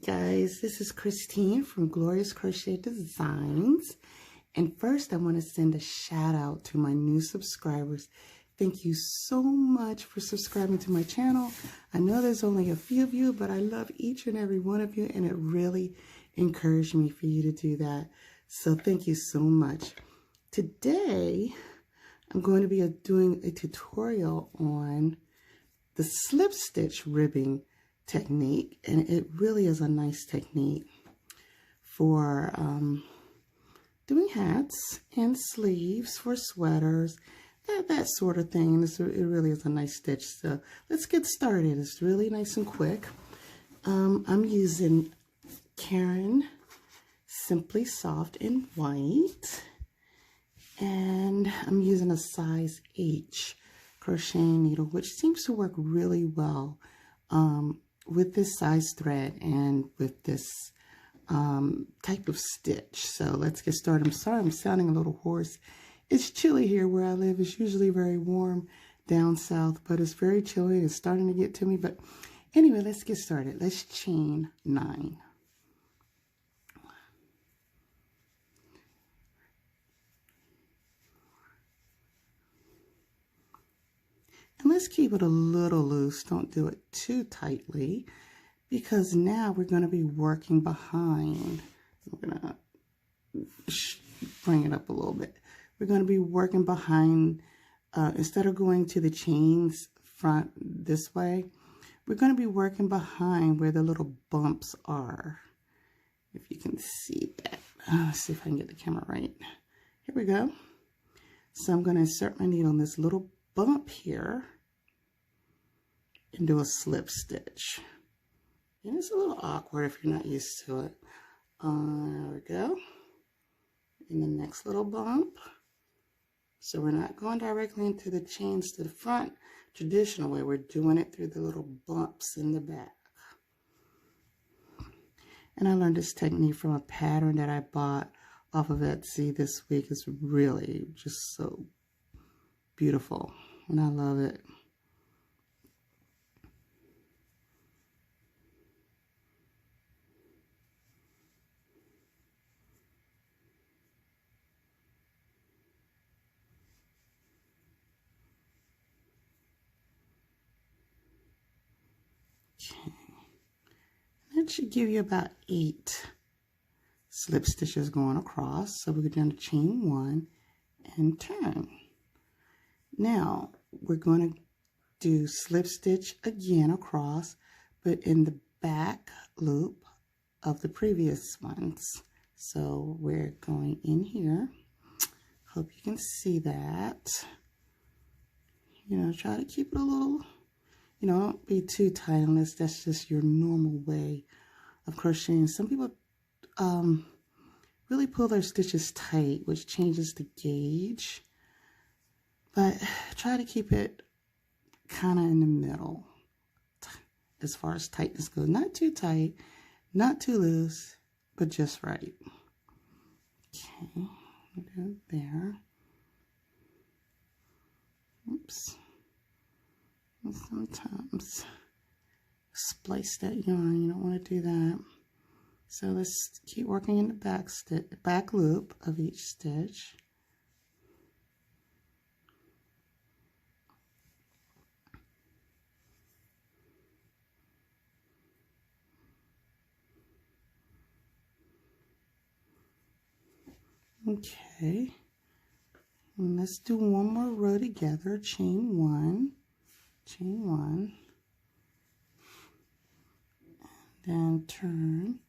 guys, this is Christine from Glorious Crochet Designs, and first I want to send a shout out to my new subscribers. Thank you so much for subscribing to my channel. I know there's only a few of you, but I love each and every one of you, and it really encouraged me for you to do that. So thank you so much. Today I'm going to be doing a tutorial on the slip stitch ribbing technique, and it really is a nice technique for doing hats and sleeves for sweaters, that sort of thing. It really is a nice stitch. So let's get started. It's really nice and quick. I'm using Karen Simply Soft in white, and I'm using a size H crocheting needle, which seems to work really well with this size thread and with this type of stitch. So let's get started. I'm sorry I'm sounding a little hoarse. It's chilly here where I live. It's usually very warm down south, but it's very chilly. It's starting to get to me. But anyway, let's get started. Let's chain 9. And let's keep it a little loose. Don't do it too tightly, because now we're going to be working behind. We're going to bring it up a little bit. We're going to be working behind, instead of going to the chains front this way, we're going to be working behind where the little bumps are. If you can see that. Let's see if I can get the camera right. Here we go. So I'm going to insert my needle in this little bump here and do a slip stitch. And it's a little awkward if you're not used to it. There we go. In the next little bump. So we're not going directly into the chains to the front traditional way. We're doing it through the little bumps in the back. And I learned this technique from a pattern that I bought off of Etsy this week. It's really just so beautiful, and I love it. Okay, that should give you about 8 slip stitches going across. So we're going to chain 1 and turn. Now we're going to do slip stitch again across, but in the back loop of the previous ones. So we're going in here. Hope you can see that. You know, try to keep it a little, you know, don't be too tight unless that's just your normal way of crocheting. Some people really pull their stitches tight, which changes the gauge. But try to keep it kind of in the middle as far as tightness goes. Not too tight, not too loose, but just right. Okay, do it there. Oops. And sometimes splice that yarn. You don't want to do that. So let's keep working in the back loop of each stitch. Okay, and let's do one more row together. Chain 1, and then turn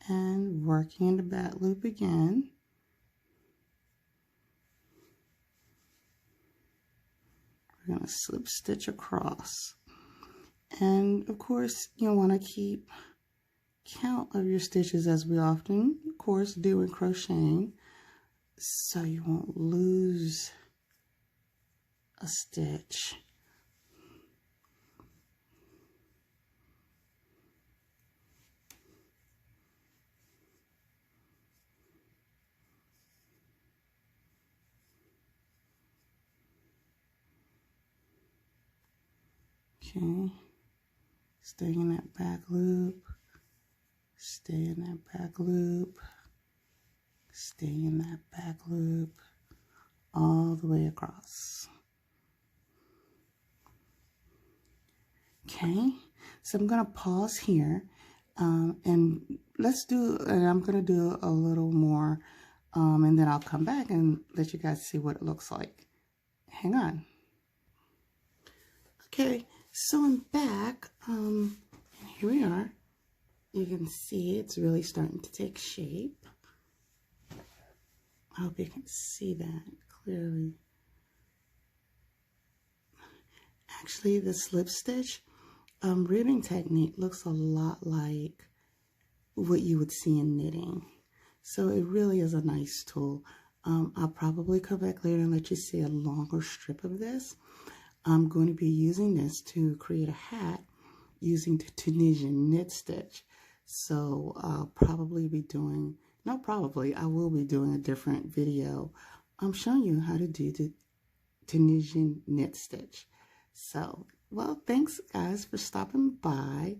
and working in the back loop again. We're going to slip stitch across, and of course you want to keep count of your stitches, as we often of course do in crocheting, so you won't lose a stitch. Okay, stay in that back loop, Stay in that back loop, stay in that back loop, all the way across. Okay, so I'm gonna pause here, and I'm gonna do a little more, and then I'll come back and let you guys see what it looks like. Hang on. Okay, so I'm back, and here we are. You can see it's really starting to take shape. I hope you can see that clearly. Actually, the slip stitch ribbing technique looks a lot like what you would see in knitting. So it really is a nice tool. I'll probably come back later and let you see a longer strip of this. I'm going to be using this to create a hat using the Tunisian knit stitch. So I'll probably be doing, I will be doing a different video. I'm showing you how to do the Tunisian knit stitch. So, well, thanks guys for stopping by.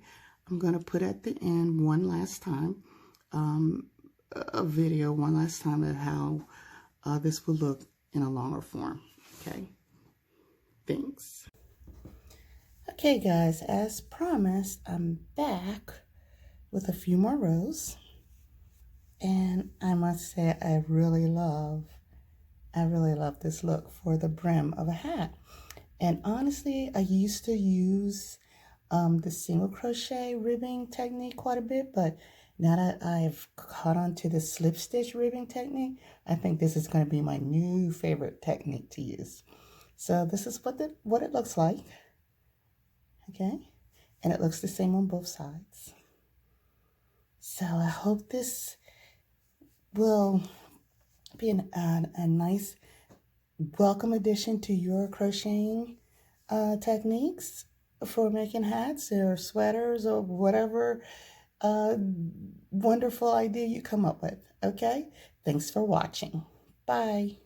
I'm going to put at the end one last time, a video one last time of how this will look in a longer form. Okay, thanks. Okay guys, as promised, I'm back with a few more rows, and I must say I really love this look for the brim of a hat. And honestly, I used to use the single crochet ribbing technique quite a bit, but now that I've caught on to the slip stitch ribbing technique, I think this is going to be my new favorite technique to use. So this is what it looks like. Okay, and it looks the same on both sides. So I hope this will be a nice welcome addition to your crocheting techniques for making hats or sweaters or whatever wonderful idea you come up with. Okay, thanks for watching. Bye.